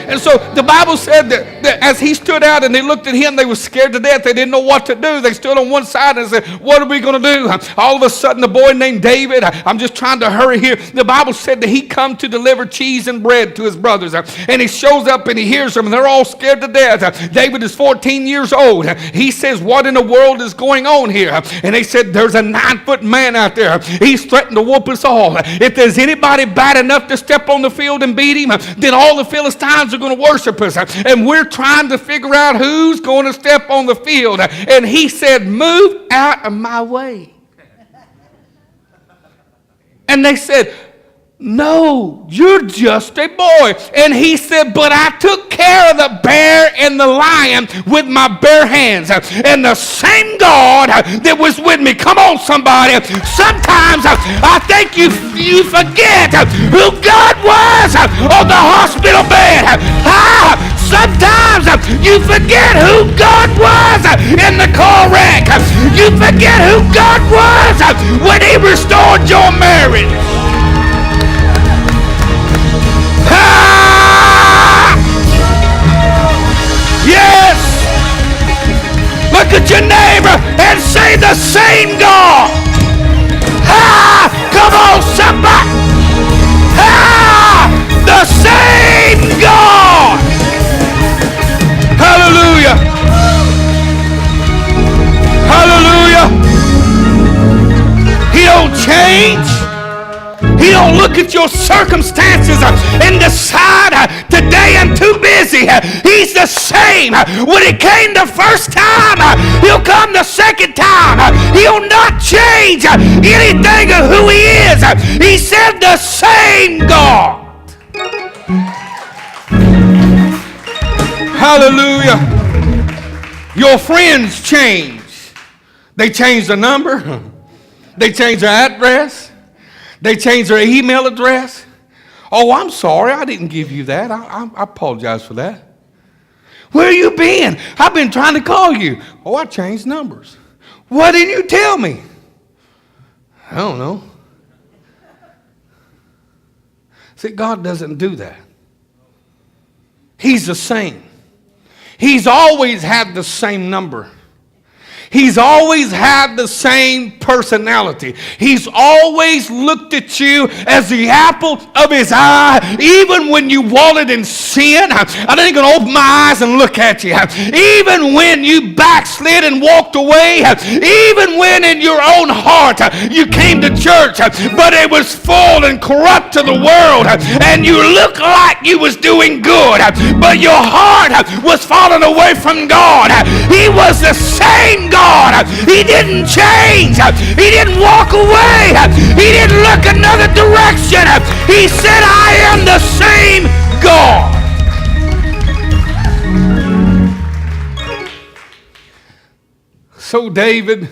And so the Bible said that as he stood out and they looked at him, they were scared to death. They didn't know what to do. They stood on one side and said, what are we going to do? All of a sudden, the boy named David, I'm just trying to hurry here. The Bible said that he come to deliver cheese and bread to his brothers. And he shows up and he hears them, and they're all scared to death. David is 14 years old. He says, what in the world is going on here? And they said, there's a 9-foot man out there. He's threatened to whoop us all. If there's anybody bad enough to step on the field and beat him, then all the Philistines are going to worship us. And we're trying to figure out who's going to step on the field. And he said, move out of my way. And they said, no, you're just a boy. And he said, but I took care of the bear and the lion with my bare hands. And the same God that was with me. Come on, somebody. Sometimes I think you forget who God was on the hospital bed. Sometimes you forget who God was in the car wreck. You forget who God was when he restored your marriage. Yes! Look at your neighbor and say the same God. Come on, somebody. The same God. Hallelujah. Hallelujah. He don't change. He don't look at your circumstances and decide, today I'm too busy. He's the same. When he came the first time, he'll come the second time. He'll not change anything of who he is. He said the same God. Hallelujah. Your friends change. They change the number. They change their address. They changed their email address. Oh, I'm sorry. I didn't give you that. I apologize for that. Where you been? I've been trying to call you. Oh, I changed numbers. Why didn't you tell me? I don't know. See, God doesn't do that. He's the same. He's always had the same number. He's always had the same personality. He's always looked at you as the apple of his eye. Even when you wallowed in sin, I ain't going to open my eyes and look at you. Even when you backslid and walked away, even when in your own heart you came to church, but it was full and corrupt to the world, and you looked like you was doing good, but your heart was falling away from God. He was the same God. He didn't change. He didn't walk away. He didn't look another direction. He said, I am the same God. So David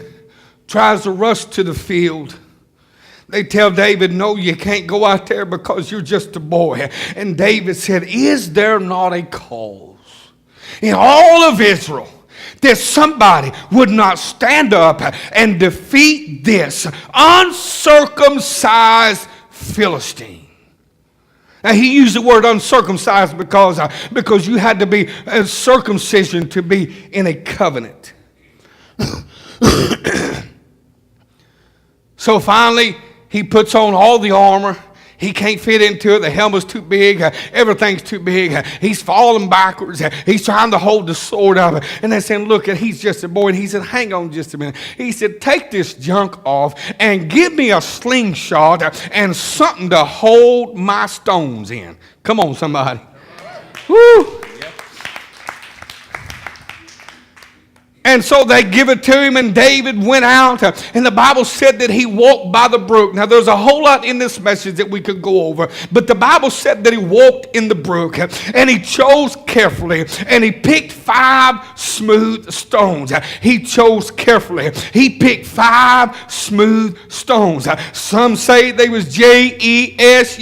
tries to rush to the field. They tell David, no, you can't go out there because you're just a boy. And David said, is there not a cause in all of Israel that somebody would not stand up and defeat this uncircumcised Philistine? Now, he used the word uncircumcised because you had to be circumcision to be in a covenant. So finally, he puts on all the armor. He can't fit into it. The helmet's too big. Everything's too big. He's falling backwards. He's trying to hold the sword up. And they're saying, look, he's just a boy. And he said, hang on just a minute. He said, take this junk off and give me a slingshot and something to hold my stones in. Come on, somebody. Woo! And so they give it to him, and David went out, and the Bible said that he walked by the brook. Now, there's a whole lot in this message that we could go over, but the Bible said that he walked in the brook, and he chose carefully, and he picked 5 smooth stones. He chose carefully. He picked 5 smooth stones. Some say they was Jesus.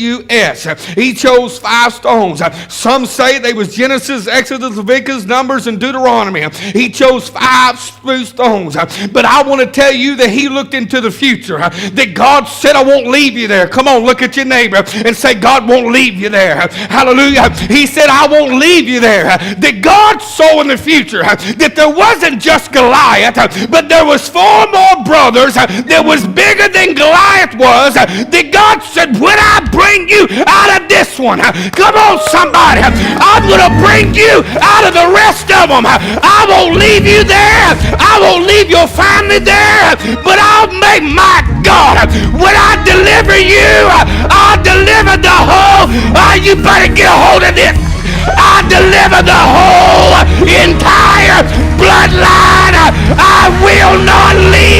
He chose 5 stones. Some say they was Genesis, Exodus, Leviticus, Numbers, and Deuteronomy. He chose 5 5 smooth stones. But I want to tell you that he looked into the future. That God said, I won't leave you there. Come on, look at your neighbor and say, God won't leave you there. Hallelujah. He said, I won't leave you there. That God saw in the future that there wasn't just Goliath, but there was 4 more brothers that was bigger than Goliath was. That God said, when I bring you out of this one, come on somebody, I'm going to bring you out of the rest of them. I won't leave you there. I won't leave your family there, but I'll make my God, when I deliver you, I'll deliver the whole. You better get a hold of this. I deliver the whole entire bloodline. I will not leave